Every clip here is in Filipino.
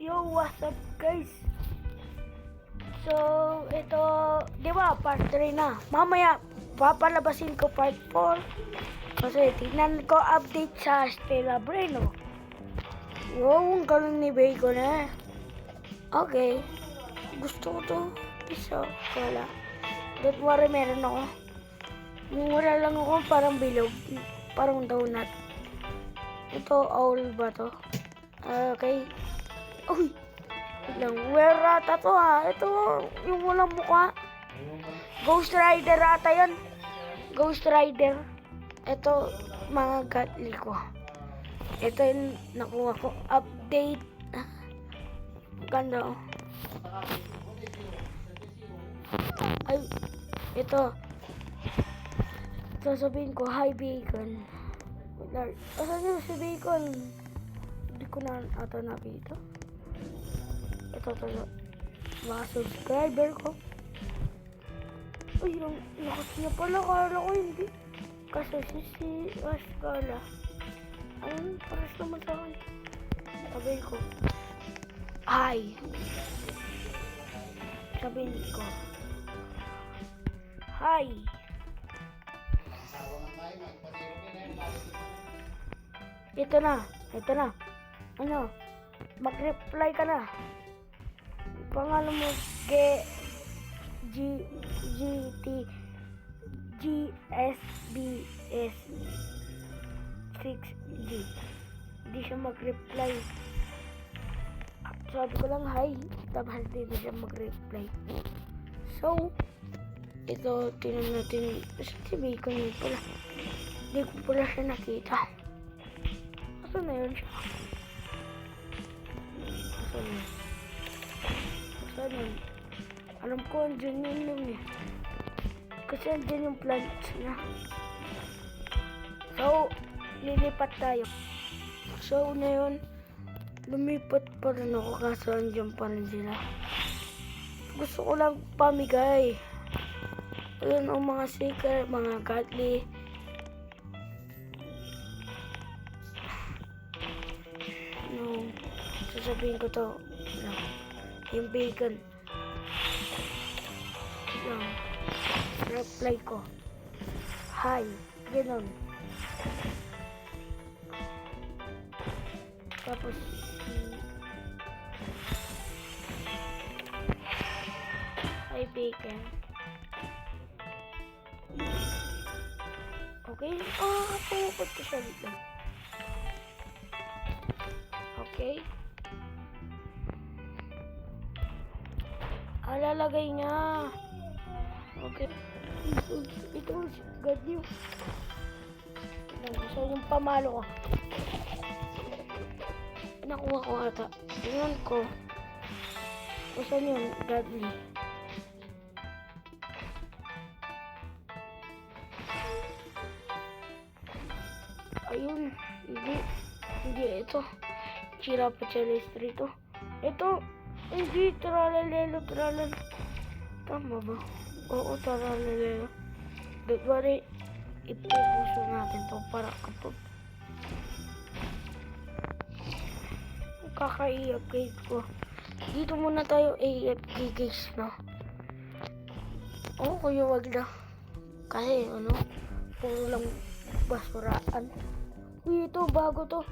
Yo, what's up guys? So, ito, di ba, part 3 na. Mamaya, papalabasin ko part 4. Kasi, tignan ko update sa Stella Breno. Wow, ang galing ni Bacon eh. Okay. Gusto ko to. Piso. Wala. Don't worry, meron ako. Yung wala lang ako, parang bilog. Parang donut. Ito, owl ba to? Okay. Uy! Lang, where rata to ha? Ito, yung walang mukha. Ghost Rider ata yan. Ghost Rider. Ito, mga gatli ko. Ito yung nakuha ko. Update. Ganda oh. Ay, ito. Sasabihin ko, hi Bacon. Asan yung si Bacon? Hindi ko na ata napito. Ito mga subscriber ko. Uy, yung lakas niya pala. Kala ko hindi. Kasi si Ascala. Ayun, paras naman sa akin. Sabihin ko, hi. Sabihin ko, hi. Ito na. Ano? Mag-reply ka na. Pangalan mo GSBS 6G. Hindi siya mag-reply. Sabi ko lang hi, tapos hindi siya mag-reply. So, ito, tingnan natin. Si Bacon yun pala. Hindi ko pala siya nakita. Asa na yun siya? Saan yun? Alam ko, andyan yun eh. Kasi andyan yung plants niya. So, lilipat tayo. So, na yun, lumipat pa rin ako kaso andyan pa rin sila. Gusto ko lang pamigay. Ayun ang mga sticker, mga godly. No, sasabihin ko to. No. Yung Bacon. No. Reply ko. Hi. Ganon. Tapos hi Bacon. Okay. Pumupot ko siya dito. Okay. Lalagay niya. Okay. Ito, God you. So, yung pamalo ko. Nakuha ko ata. Tingnan ko. Saan yun? Godly. Ayun. Hindi ito. Chirapa Celestri ito. Ito. Hindi. Tralalelo. Tama ba? Oo, tralalelo. Don't worry. Ipupuso natin to para kapag kaka-i-upgrade ko. Dito muna tayo AFK guys, no? Oo, kuya wag na. Kasi, puro lang basuraan. Uy, ito, bago to.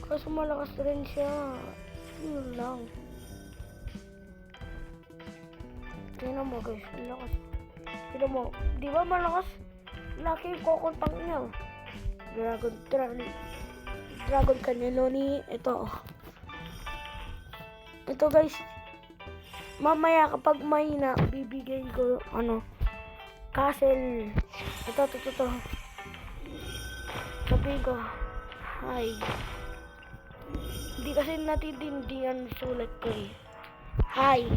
Kaso malakas rin siya. Yun lang. Tingnan mo guys, malakas. Tingnan mo, di ba malakas? Laki yung kokontang niya. Dragon Cannelloni. Ito. Ito guys. Mamaya kapag may na, bibigay ko, castle. Ito. Sabi ko, hi. Hindi kasi natintindihan sulat ko eh. Hi.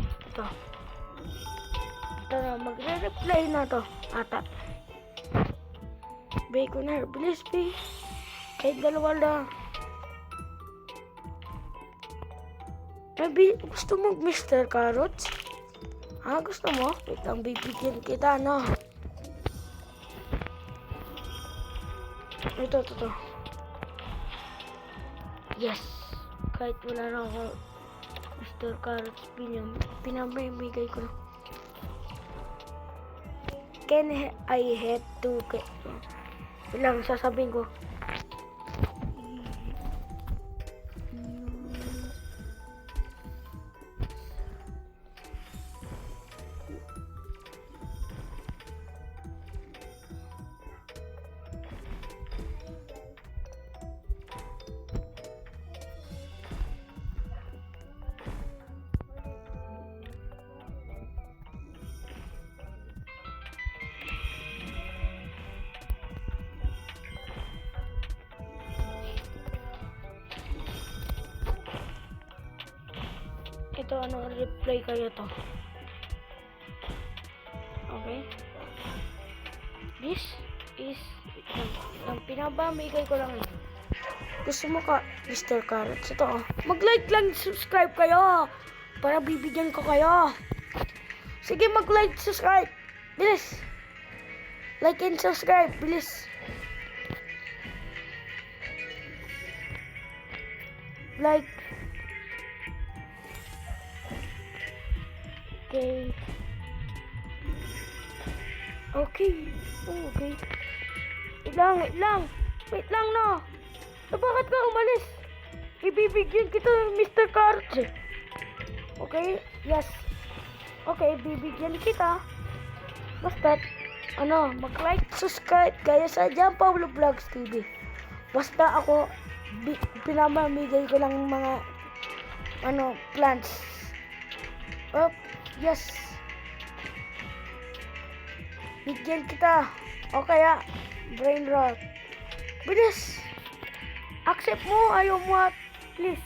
Ito na, magre-reply na to. Ata. Bacon na, please be. Kahit dalawa lang. Maybe, gusto mo Mr. Carrots? Ha, gusto mo? Wait lang, bibigyan kita, no? Ito. Yes. Kahit wala na ako Mr. Carrots, pinamimigay ko na. Can I have to... Ilang sasabihin ko. Ito, ano, reply kayo to. Okay. This is, ang pinabamigay ko lang. Gusto mo ka, Mr. Carrots? Ito, oh. Mag-like lang, subscribe kayo. Para bibigyan ko kayo. Sige, mag-like, subscribe. Bilis. Like and subscribe, bilis. Like. Okay. Okay. Oh, okay. Wait lang. Wait lang, no. So, bakit ka umalis? Ibibigyan kita, Mr. Carrots. Okay? Yes. Okay, bibigyan kita. Basta, ano, mag-like, subscribe kayo sa John Paulo Vlogs TV. Basta ako, pinamamigay ko lang mga, ano, plants. Oh, yes. Bigyan kita. O kaya, brain rot. Bilis. Accept mo. Ayaw mo at please.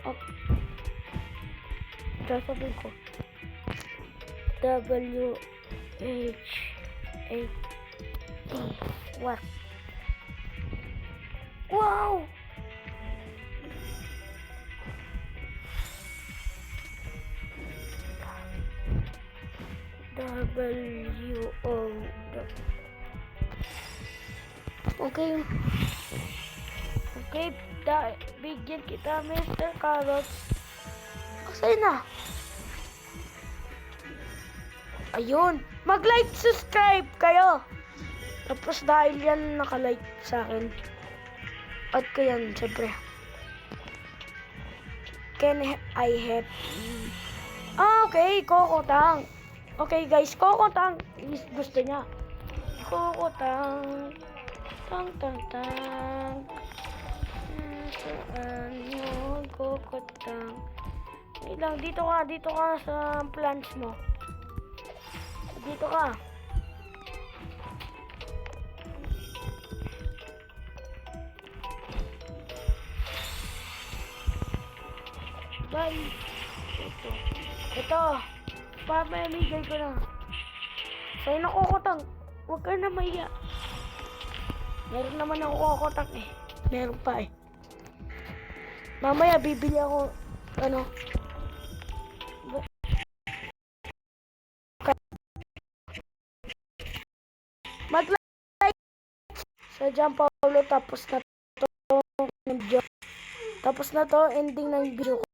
Okay. Sasabihin ko. W-H-A-T. What? Wow! W-O. Okay. Okay, bigyan kita, Mr. Carrots. Kasi na. Ayun. Mag-like, subscribe kayo. Tapos dahil yan naka-like sa akin. At kayan, syempre. Can I have... okay, Kokotang. Okay guys, Kokotang. Gusto niya. Kokotang. Tang. Saan yun, Kokotang? Ilang, dito ka sa plants mo. Dito ka. Bye. Ito. Pamamigay ko na. Sa'yo na, Kokotang. Huwag ka na maiya. Meron naman ako Kokotang eh. Meron pa eh. Mamaya bibili ako, ano. Mag-like sa John Paulo, tapos na to ending ng video ko.